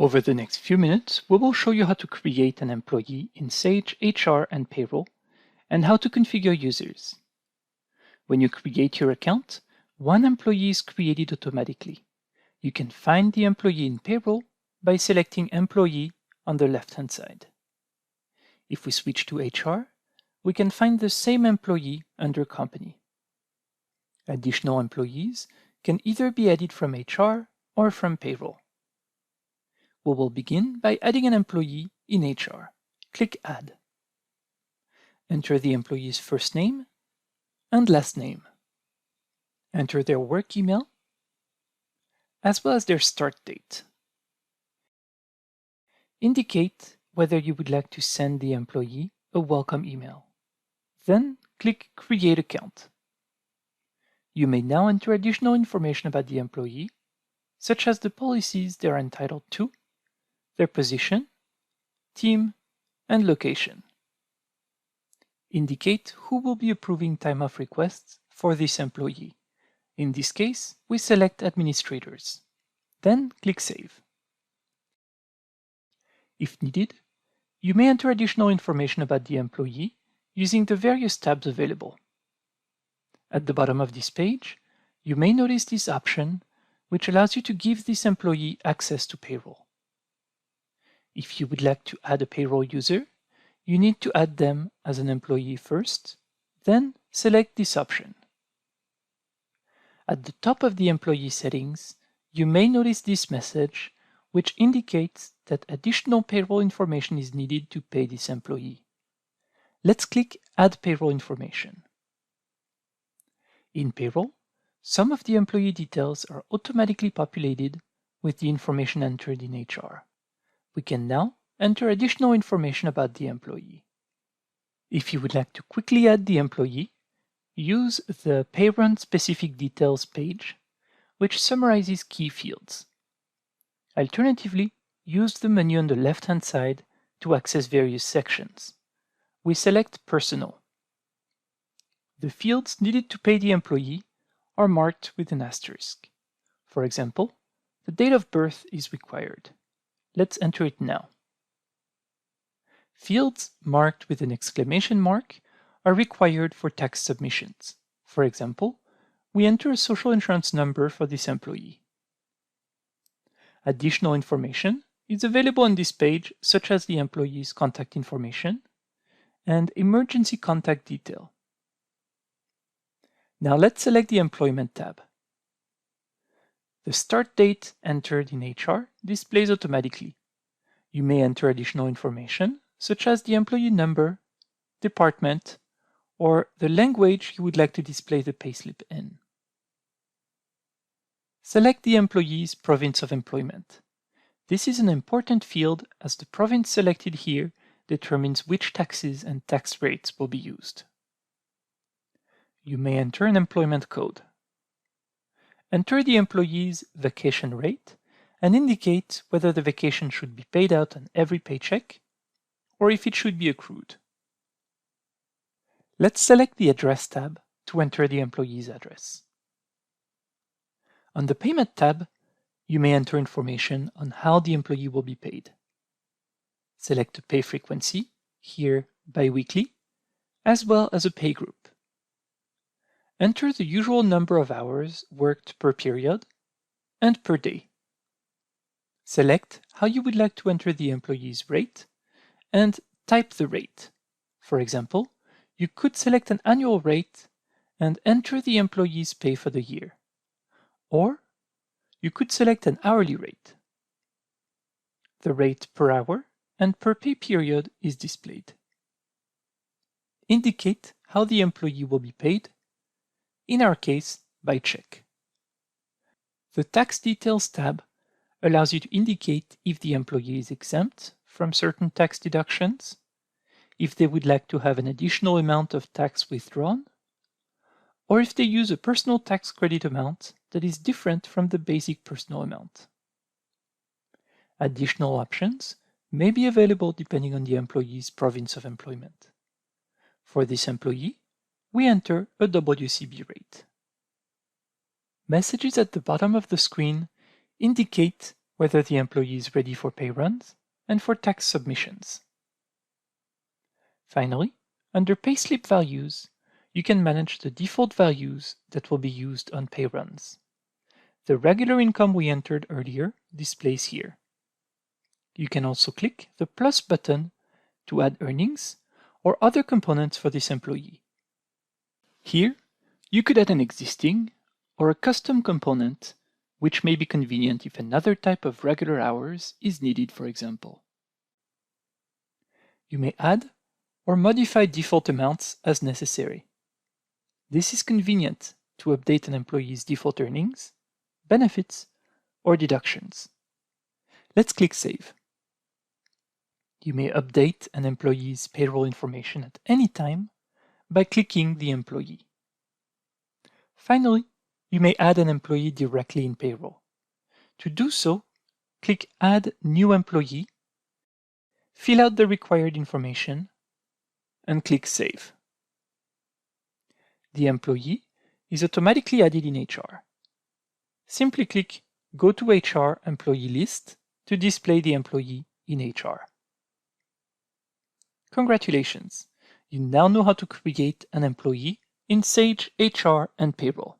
Over the next few minutes, we will show you how to create an employee in Sage HR and Payroll and how to configure users. When you create your account, one employee is created automatically. You can find the employee in Payroll by selecting Employee on the left-hand side. If we switch to HR, we can find the same employee under Company. Additional employees can either be added from HR or from Payroll. We will begin by adding an employee in HR. Click Add. Enter the employee's first name and last name. Enter their work email, as well as their start date. Indicate whether you would like to send the employee a welcome email. Then click Create Account. You may now enter additional information about the employee, such as the policies they are entitled to, their position, team, and location. Indicate who will be approving time-off requests for this employee. In this case, we select Administrators. Then click Save. If needed, you may enter additional information about the employee using the various tabs available. At the bottom of this page, you may notice this option, which allows you to give this employee access to Payroll. If you would like to add a payroll user, you need to add them as an employee first, then select this option. At the top of the employee settings, you may notice this message, which indicates that additional payroll information is needed to pay this employee. Let's click Add Payroll Information. In Payroll, some of the employee details are automatically populated with the information entered in HR. We can now enter additional information about the employee. If you would like to quickly add the employee, use the Pay Run Specific Details page, which summarizes key fields. Alternatively, use the menu on the left-hand side to access various sections. We select Personal. The fields needed to pay the employee are marked with an asterisk. For example, the date of birth is required. Let's enter it now. Fields marked with an exclamation mark are required for tax submissions. For example, we enter a social insurance number for this employee. Additional information is available on this page, such as the employee's contact information and emergency contact detail. Now let's select the Employment tab. The start date entered in HR displays automatically. You may enter additional information, such as the employee number, department, or the language you would like to display the payslip in. Select the employee's province of employment. This is an important field as the province selected here determines which taxes and tax rates will be used. You may enter an employment code. Enter the employee's vacation rate and indicate whether the vacation should be paid out on every paycheck or if it should be accrued. Let's select the Address tab to enter the employee's address. On the Payment tab, you may enter information on how the employee will be paid. Select a pay frequency, here biweekly, as well as a pay group. Enter the usual number of hours worked per period and per day. Select how you would like to enter the employee's rate and type the rate. For example, you could select an annual rate and enter the employee's pay for the year. Or you could select an hourly rate. The rate per hour and per pay period is displayed. Indicate how the employee will be paid, in our case, by check. The Tax Details tab allows you to indicate if the employee is exempt from certain tax deductions, if they would like to have an additional amount of tax withdrawn, or if they use a personal tax credit amount that is different from the basic personal amount. Additional options may be available depending on the employee's province of employment. For this employee, we enter a WCB rate. Messages at the bottom of the screen indicate whether the employee is ready for pay runs, and for tax submissions. Finally, under payslip values, you can manage the default values that will be used on pay runs. The regular income we entered earlier displays here. You can also click the plus button to add earnings or other components for this employee. Here, you could add an existing or a custom component, which may be convenient if another type of regular hours is needed, for example. You may add or modify default amounts as necessary. This is convenient to update an employee's default earnings, benefits, or deductions. Let's click Save. You may update an employee's payroll information at any time by clicking the employee. Finally, you may add an employee directly in payroll. To do so, click Add New Employee, fill out the required information, and click Save. The employee is automatically added in HR. Simply click Go to HR Employee List to display the employee in HR. Congratulations! You now know how to create an employee in Sage HR and Payroll.